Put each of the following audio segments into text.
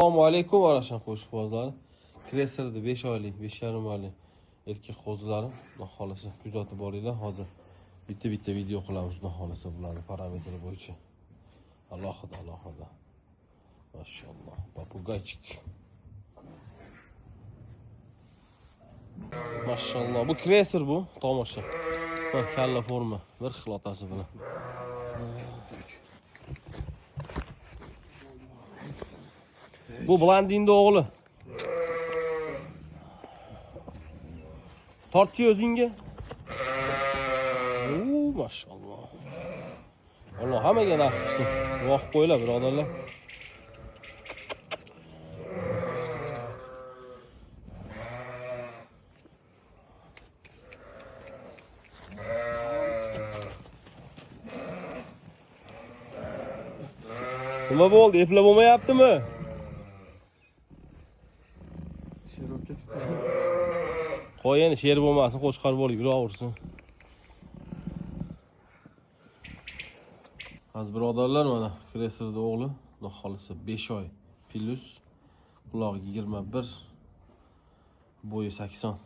Assalomu alaykum arashan qo'shqozlari. Kreserda 5 oylik, 5,5 oylik erkak qo'zilari, xudo xolasa kuzatib boringlar. Hozir bitta video qilamiz, xudo xolasa bularning parametri bo'yicha. Alohida. Mashalloh, papugaychik. Mashalloh, bu kreser bu, tomosha. Ha, kalla forma, bir xil otasi bilan. Bu blandinning o'g'li. Tortchi o'zingga. Mashalloh. Alloh hammaga nasib qilsin. Vaqt qo'ylar birodarlar. Nima bo'ldi? Eplab bo'lmayaptimi? Qo'y endi sher bo'lmasin, qo'chqar bo'lib yuraversin. Az birodarlar, mana kreserda o'g'li, xudo xolasa 5 oy. Plus qulog'i 21, bo'yi 80.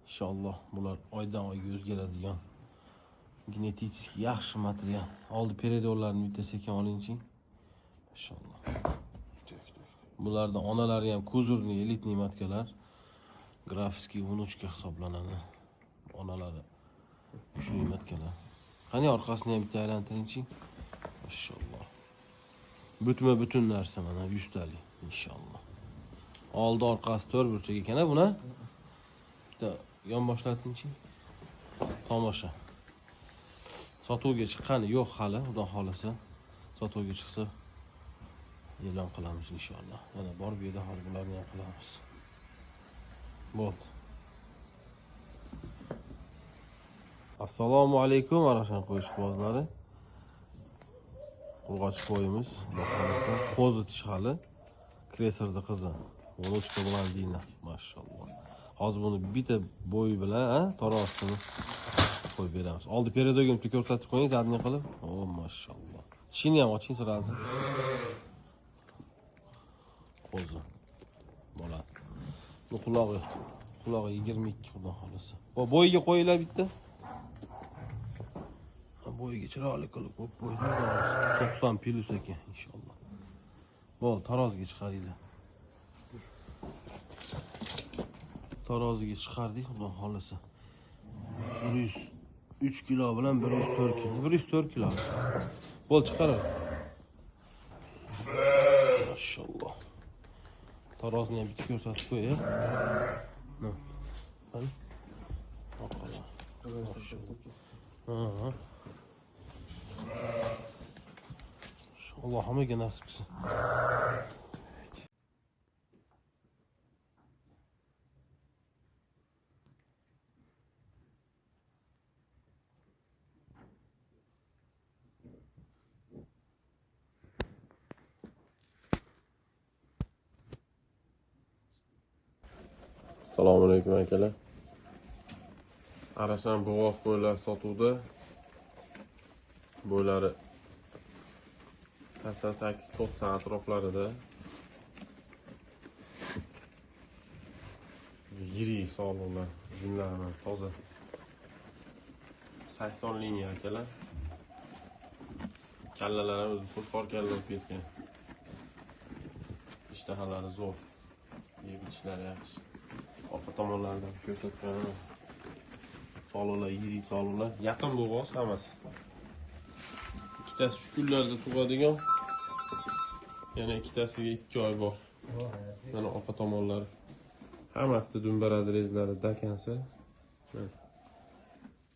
Inshaalloh bular oydan oyga o'zgaradigan genetik yaxshi material. Oldi peredorlarni bitta sekin olingchi. Inshaalloh. Bulardan onalari ham kuzurniy elitniy matkalar. Grafiskiy unuchka hisoblanadi. Onalari kuchli matkalar. Qani orqasini ham bitta aylantiringchi. Inshaalloh. Butun narsa mana 100 talik inshaalloh. Oldi orqasi 4 burchak ekan buna. Bitta yon boshlatingchi. Tomosha. Sotuvga chiqqani yo'q hali, xudo xolasa. Sotuvga chiqsa e'lon qilamiz inshaalloh. Yana borib yerda hozir bularni ham qilamiz. Bo'ldi. Assalomu alaykum arashan qo'shqozlari. Urg'och qo'yimiz, xudo xolasa, qo'zi tishali, kreserda qizi. Unuchka bilan deyna, mashalloh. Hozir buni bitta bo'yi bilan, tarosini qo'yib beramiz. Oldi peredogim ko'rsatib qo'ying, zadni qilib. O, mashalloh. Tishini ham oching sirazi. Qo'zi. Bo'ladi. Bu qulog'i 22 xudo xolasa. Bu bo'yiga qo'yinglar bitta. Bo'yiga chiroyli qilib qo'yib qo'ydik. 90 plus ekan inshaalloh. Bo'l, tarozga chiqaringlar. Taroziga chiqardik, xudo xolasa. 103 kilo bilan 104 kilo. 104 kilo. Bo'l chiqarar. Mashalloh. Tarozni ham bitta ko'rsatib qo'y-a. Qani? Ha. Alloh hammaga nasib qilsin. Assalomu alaykum akalar. Arashan bo'g'oz qo'ylar sotuvda. Bo'ylari 88-90 atroflarida. Yirik sog'liqlar, jumladan toza. 80 liniya akalar. Kallalar ham o'zi qo'shqor kalla bo'lib ketgan. Ishtahalari zo'r. Yeb ishlari yaxshi. Orqa tomonlaridan ko'rsatgan. Sog'liqlar, yirik sog'liqlar. Yaqin bo'g'oz hammasi. Ikkitasi shu kunlarda tug'adigan. Yana ikkitasiga 2 oy bor. Mana orqa tomonlari. Hammasida dumba razrezlari dakansa.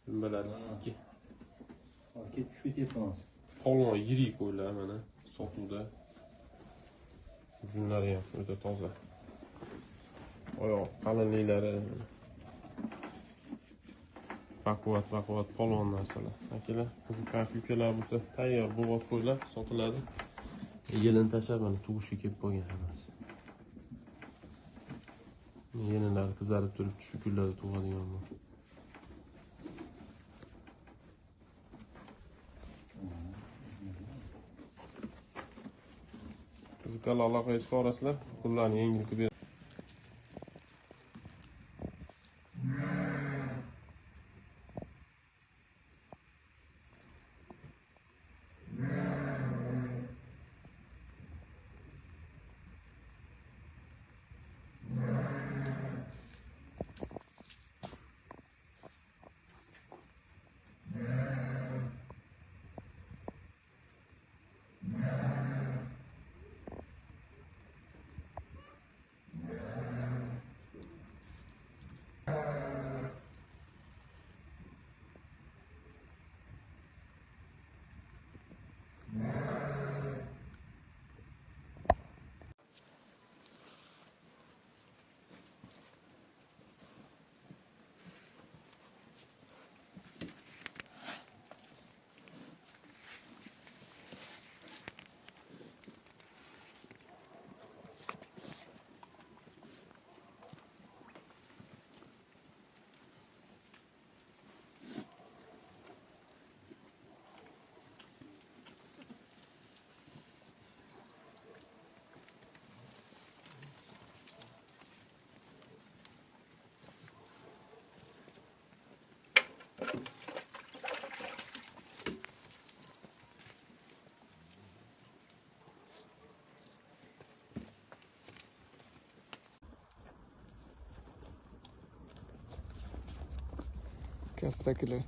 Dumbalar 2. Hozir tushib ketyapmiz. Qolgan yirik qo'ylar mana sotuvda. Junlari ham o'ta toza. Oyoq qalinliklari. Baquvvat polvon narsalar. Akalar, qiziqqan ukalar bo'lsa, tayyor bo'g'oz qo'ylar sotiladi. Yelin tashlab mana tug'ishga kelib qolgan hammasi. Yelinlari qizarib turibdi, shu kunlarda tug'adigan bu. qiziqarli aloqa eshitib olasizlar. Pullarni yengil qilib Kastakli.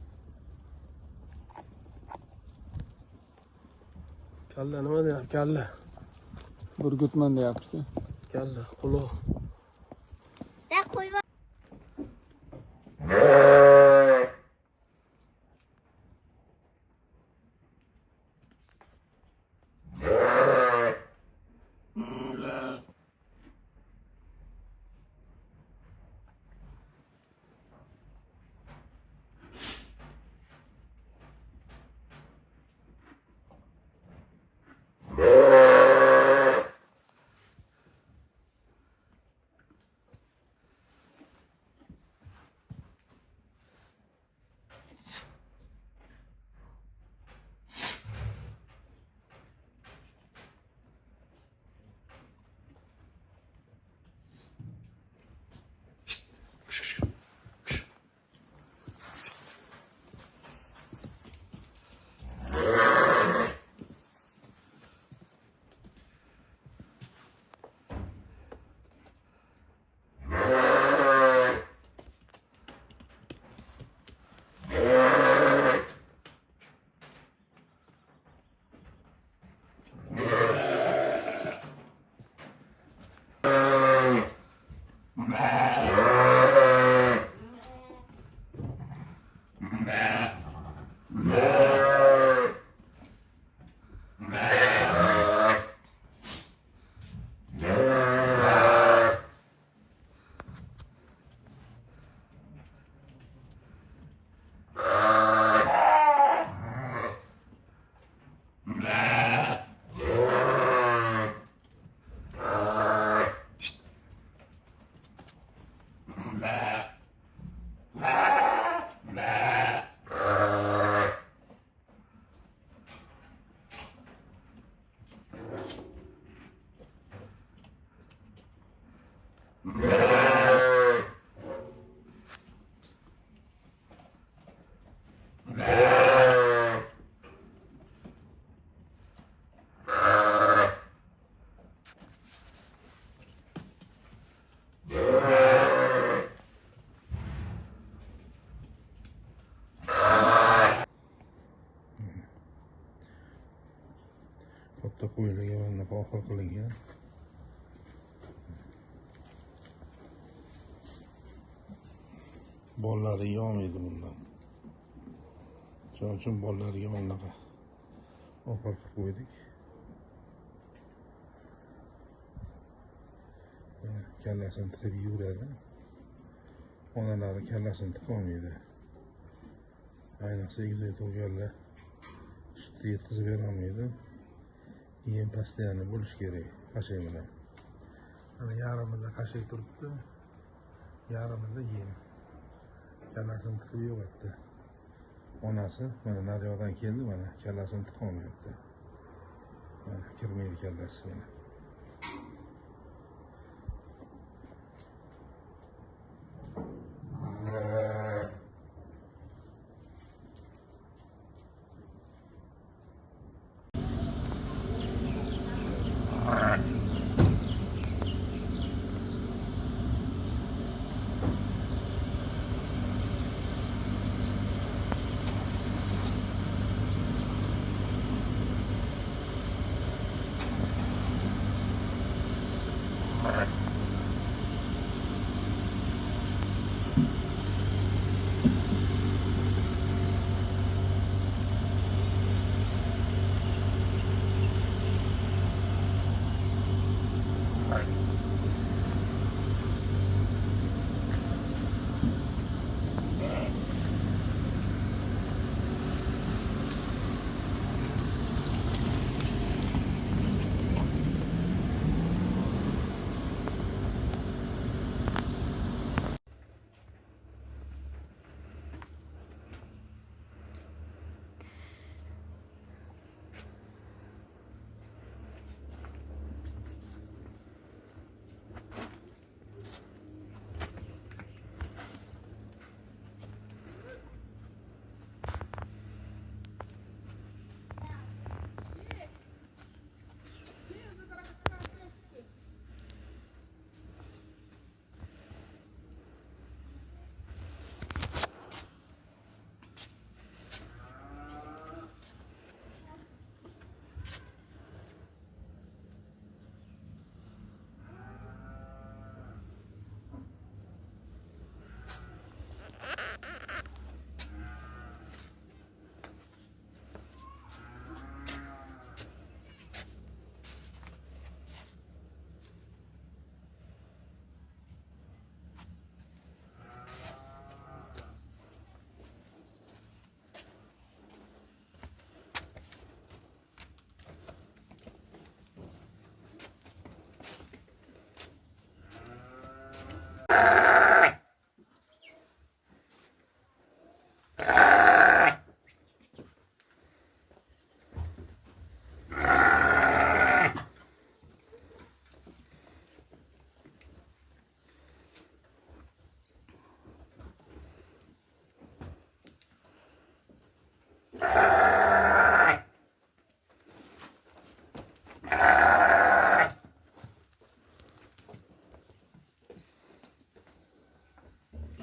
Kalla nima deyapti? Kalla. Burgutman deyapti. Kalla, quloq. Katta qo'ylarga mana oxir qilingan. Bollari yog'maydi bundan. Shuning uchun bollariga bunaqa oxir qilib qo'ydik. Kallasini tiqib yuradi. Onalari kallasini tiqolmaydi. Ayniqsa egizak tug'ganlar sutni yetkazib berolmaydi. Yem постоянно bo'lishi kerak qashay bilan. Mana yarimida qashay turibdi. Yarimida yem. Kallasini tiqib yo'qotdi. Onasi mana naryoqdan keldi, mana kallasini tiqolmayapti. Mana kirmaydi kallasi mana.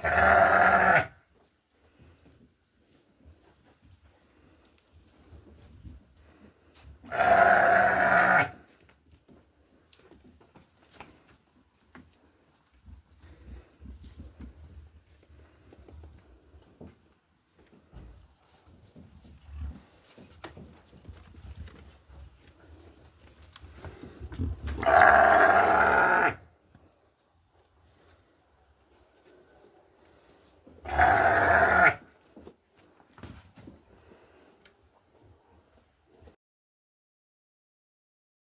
Ey